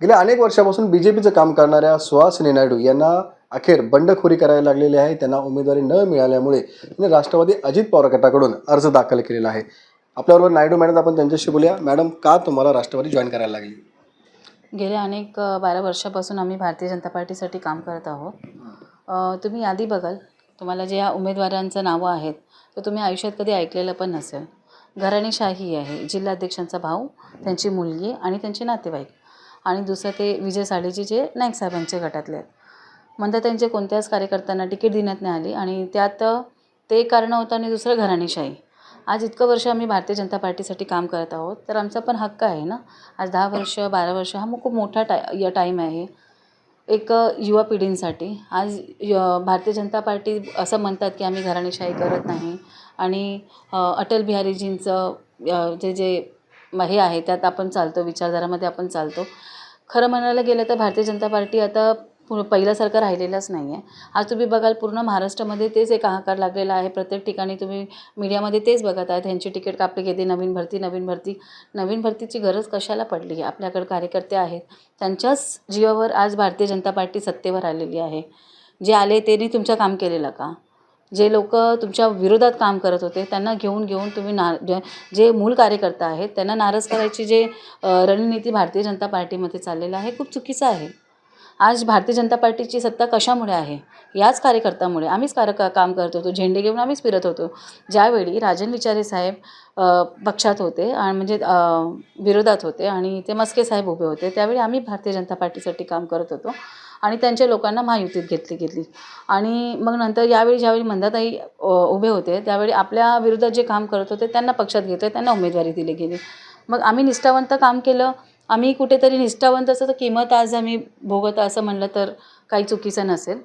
गेल्या अनेक वर्षापासून बीजेपीचं काम करणाऱ्या सुहासिनी नायडू यांना अखेर बंडखोरी करायला लागलेली आहे. त्यांना उमेदवारी न मिळाल्यामुळे त्यांनी राष्ट्रवादी अजित पवार गटाकडून अर्ज दाखल केलेला आहे. आपल्याबरोबर नायडू मॅडम, आपण त्यांच्याशी बोलूया. मॅडम, का तुम्हाला राष्ट्रवादी जॉईन करायला लागली? गेल्या अनेक 12 वर्षापासून आम्ही भारतीय जनता पार्टीसाठी काम करत आहोत. तुम्ही यादी बघाल, तुम्हाला जे या उमेदवारांचं नावं आहेत तर तुम्ही आयुष्यात कधी ऐकलेलं पण नसेल. घराणेशाही आहे. जिल्हाध्यक्षांचा भाऊ, त्यांची मुलगी आणि त्यांचे नातेवाईक, आणि दुसरं ते विजय साळेजी जे नाईक साहेबांच्या गटातले आहेत. म्हणतात त्यांचे कोणत्याच कार्यकर्त्यांना तिकीट देण्यात नाही आली आणि त्यात ते कारण होतं आणि दुसरं घराणेशाही. आज इतकं वर्ष आम्ही भारतीय जनता पार्टीसाठी काम करत आहोत, तर आमचा पण हक्क आहे ना. आज 10 वर्ष 12 वर्ष हा खूप मोठा टाईम आहे एक युवा पिढींसाठी. आज भारतीय जनता पार्टी असं म्हणतात की आम्ही घराणेशाही करत नाही आणि अटल बिहारीजींचं जे जे हे आहे त्यात आपण चालतो, विचारधारामध्ये आपण चालतो. खरं म्हणायला गेलं तर भारतीय जनता पार्टी आता पहिल्यासारखं राहिलेलंच नाही आहे. आज तुम्ही बघाल पूर्ण महाराष्ट्रामध्ये तेच एक हाहाकार लागलेला आहे. प्रत्येक ठिकाणी तुम्ही मीडियामध्ये तेच बघत आहात, ह्यांची तिकीट कापली गेली, नवीन भरती नवीन भरती. नवीन भरतीची गरज कशाला पडली? आपल्याकडे कार्यकर्ते आहेत, त्यांच्याच जीवावर आज भारतीय जनता पार्टी सत्तेवर आलेली आहे. जे आले त्यांनी तुमचं काम केलेलं का? जे लोक तुमच्या विरोधात काम करत होते त्यांना घेऊन तुम्ही जे मूळ कार्यकर्ता आहेत त्यांना नाराज करायची जे रणनीती भारतीय जनता पार्टीमध्ये चाललेलं आहे, खूप चुकीचं आहे. आज भारतीय जनता पार्टीची सत्ता कशामुळे आहे? याच कार्यकर्त्यामुळे. आम्हीच काम करत होतो, झेंडे घेऊन आम्हीच फिरत होतो. ज्यावेळी राजन विचारे साहेब पक्षात होते आणि म्हणजे विरोधात होते आणि ते मस्के साहेब उभे होते, त्यावेळी आम्ही भारतीय जनता पार्टीसाठी काम करत होतो आणि त्यांच्या लोकांना महायुतीत घेतली. आणि मग नंतर ज्यावेळी मंदाताई उभे होते, त्यावेळी आपल्या विरोधात जे काम करत होते त्यांना पक्षात घेतलं, त्यांना उमेदवारी दिली गेली. मग आम्ही निष्ठावंत काम केलं. आम्ही कुठेतरी निष्ठावंत असं तर किंमत आज आम्ही भोगत असं म्हणलं तर काही चुकीचं नसेल.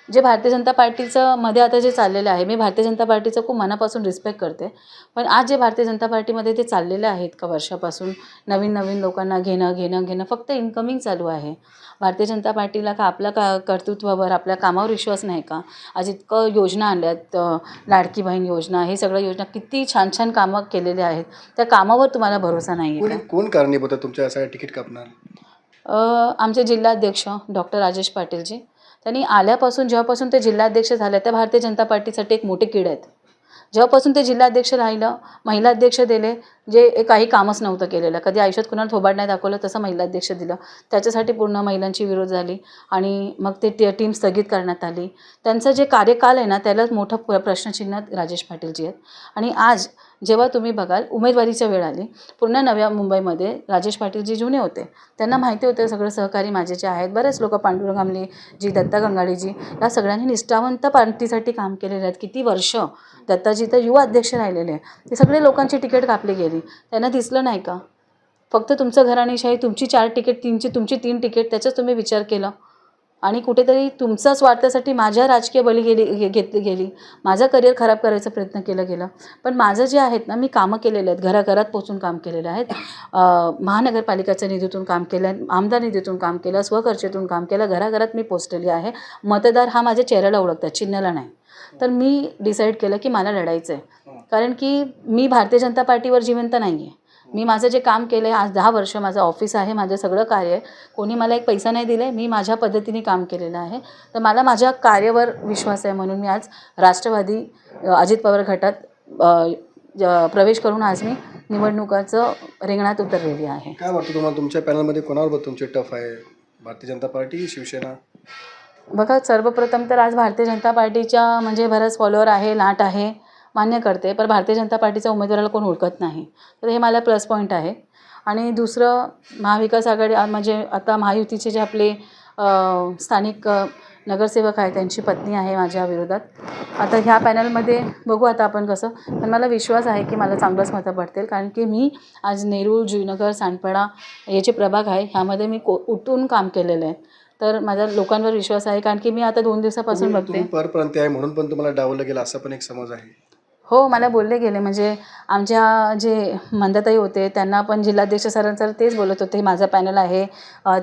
जे भारतीय जनता पार्टीचं मध्ये आता जे चाललेलं आहे, मी भारतीय जनता पार्टीचं खूप मनापासून रिस्पेक्ट करते. पण आज जे भारतीय जनता पार्टीमध्ये ते चाललेलं आहे इतका वर्षापासून, नवीन लोकांना घेणं फक्त इन्कमिंग चालू आहे. भारतीय जनता पार्टीला का आपल्या कर्तृत्वावर, आपल्या कामावर विश्वास नाही का? आज इतकं योजना आणल्यात, लाडकी बहीण योजना, हे सगळ्या योजना किती छान छान कामं केलेले आहेत. त्या कामावर तुम्हाला भरोसा नाही आहे का? कोण कारणीभूत आहे तुमच्या यासाठी तिकीट कापणार? आमचे जिल्हाध्यक्ष डॉक्टर राजेश पाटीलजी. त्यांनी आल्यापासून, जेव्हापासून ते जिल्हाध्यक्ष झाले, त्या भारतीय जनता पार्टीसाठी एक मोठे कीड आहेत. जेव्हापासून ते जिल्हाध्यक्ष राहिलं, महिला अध्यक्ष दिले, जे काही कामच नव्हतं केलेलं, कधी आयुष्यात कुणाला थोबाड नाही दाखवलं, तसं महिला अध्यक्ष दिलं. त्याच्यासाठी पूर्ण महिलांची विरोध झाली आणि मग ते टीम स्थगित करण्यात आली. त्यांचं जे कार्यकाल आहे ना, त्यालाच मोठं प्रश्नचिन्ह राजेश पाटीलजी आहेत. आणि आज जेव्हा तुम्ही बघाल उमेदवारीच्या वेळ आली, पूर्ण नव्या मुंबईमध्ये राजेश पाटीलजी जुने होते, त्यांना माहिती होतं सगळं सहकारी माझे जे आहेत, बरेच लोक, पांडुरंग आमलेजी, दत्ता गंगाडीजी, या सगळ्यांनी निष्ठावंत पार्टीसाठी काम केलेले आहेत. किती वर्ष दत्ताजी तर युवा अध्यक्ष राहिलेले. ते सगळे लोकांची तिकीट कापली गेली, त्यांना दिसलं नाही का? फक्त तुमचं घराणेशाही, तुमची 4 तिकीट, तुमची 3 तिकीट, त्याचाच तुम्ही विचार केला आणि कुठेतरी तुमच्या स्वार्थासाठी माझ्या राजकीय बळी घेतली गेली. माझं करिअर खराब करायचा प्रयत्न केला गेला. पण माझं जे आहेत ना, मी कामं केलेले आहेत, घराघरात पोचून काम केलेलं आहेत. महानगरपालिकेच्या निधीतून काम केलं आहे, आमदार निधीतून काम केलं, स्वखर्चेतून काम केलं, घराघरात मी पोचलेली आहे. मतदार हा माझ्या चेहऱ्याला ओळखतात, चिन्हाला नाही. तर मी डिसाईड केलं की मला लढायचं आहे, कारण की मी भारतीय जनता पार्टीवर जिवंत नाही आहे. मी माझं जे काम केलं आहे, आज 10 वर्ष माझं ऑफिस आहे, माझं सगळं कार्य आहे. कोणी मला एक पैसा नाही दिला आहे, मी माझ्या पद्धतीने काम केलेलं आहे. तर मला माझ्या कार्यावर विश्वास आहे, म्हणून मी आज राष्ट्रवादी अजित पवार गटात प्रवेश करून आज मी निवडणुकाचं रिंगणात उतरलेली आहे. काय वाटतं तुम्हाला, तुमच्या पॅनलमध्ये कोणावर तुमची टफ आहे? भारतीय जनता पार्टी, शिवसेना? बघा, सर्वप्रथम तर आज भारतीय जनता पार्टीच्या म्हणजे बराच फॉलोअर आहे, लाट आहे, मान्य करते, पण भारतीय जनता पार्टीचा उमेदवाराला कोण ओळखत नाही, तर हे मला प्लस पॉईंट आहे. आणि दुसरं, महाविकास आघाडी म्हणजे आता महायुतीचे जे आपले स्थानिक नगरसेवक आहे, त्यांची पत्नी आहे माझ्या विरोधात. आता ह्या पॅनलमध्ये बघू आता आपण कसं, पण मला विश्वास आहे की मला चांगलंच मतं पडतील, कारण की मी आज नेरूळ, जुईनगर, सांडपाडा हे जे प्रभाग आहे, ह्यामध्ये मी उठून काम केलेलं आहे. तर माझ्या लोकांवर विश्वास आहे, कारण की मी आता 2 दिवसापासून बघते. तुम्ही परप्रांतीय आहे म्हणून पण तुम्हाला डावलं गेलं असा पण एक समज आहे. हो, मला बोलले गेले, म्हणजे आमच्या जे मंदाताई होते त्यांना पण जिल्हाध्यक्ष सरांसर तेच बोलत होते, माझा पॅनल आहे,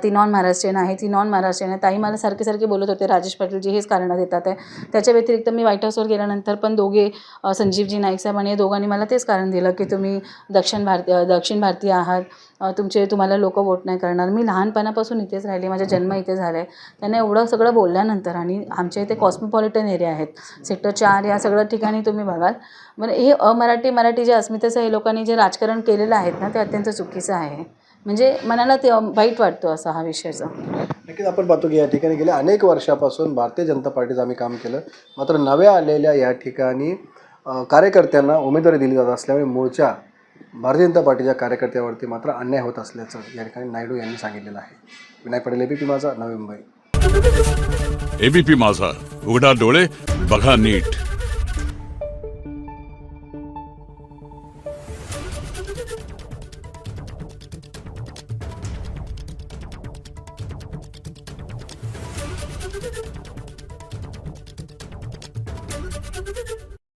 ती नॉन महाराष्ट्रीयन आहे, ती नॉन महाराष्ट्रीयन आहे. ताई मला सारखे बोलत होते, राजेश पाटीलजी हेच कारणं देतात आहे. त्याच्या व्यतिरिक्त मी व्हाईट हाऊसवर गेल्यानंतर पण दोघे, संजीवजी नाईक साहेब आणि या दोघांनी मला तेच कारण दिलं की तुम्ही दक्षिण भारतीय आहात, तुम्हाला लोक वोट नाही करणार. मी लहानपणापासून इथेच राहिली, माझा जन्म इथे झाला आहे. त्यांना एवढं सगळं बोलल्यानंतर, आणि आमच्या इथे कॉस्मोपॉलिटन एरिया आहेत, सेक्टर 4 या सगळ्या ठिकाणी तुम्ही बघाल, म्हणजे हे मराठी जे अस्मितेचं हे लोकांनी जे राजकारण केलेलं आहेत ना, ते अत्यंत चुकीचं आहे. म्हणजे मनाला ते वाईट वाटतो असा हा विषयचा. नक्कीच आपण पाहतो की या ठिकाणी गेल्या अनेक वर्षापासून भारतीय जनता पार्टीचं आम्ही काम केलं, मात्र नव्या आलेल्या या ठिकाणी कार्यकर्त्यांना उमेदवारी दिली जात असल्यामुळे मूळच्या भारतीय जनता पार्टीच्या कार्यकर्त्यावरती मात्र अन्याय होत असल्याचं या ठिकाणी नायडू यांनी सांगितलेलं आहे. विनायक पटेल, एबीपी माझा, नवी मुंबई. एबीपी माझा, उघडा डोळे बघा नीट.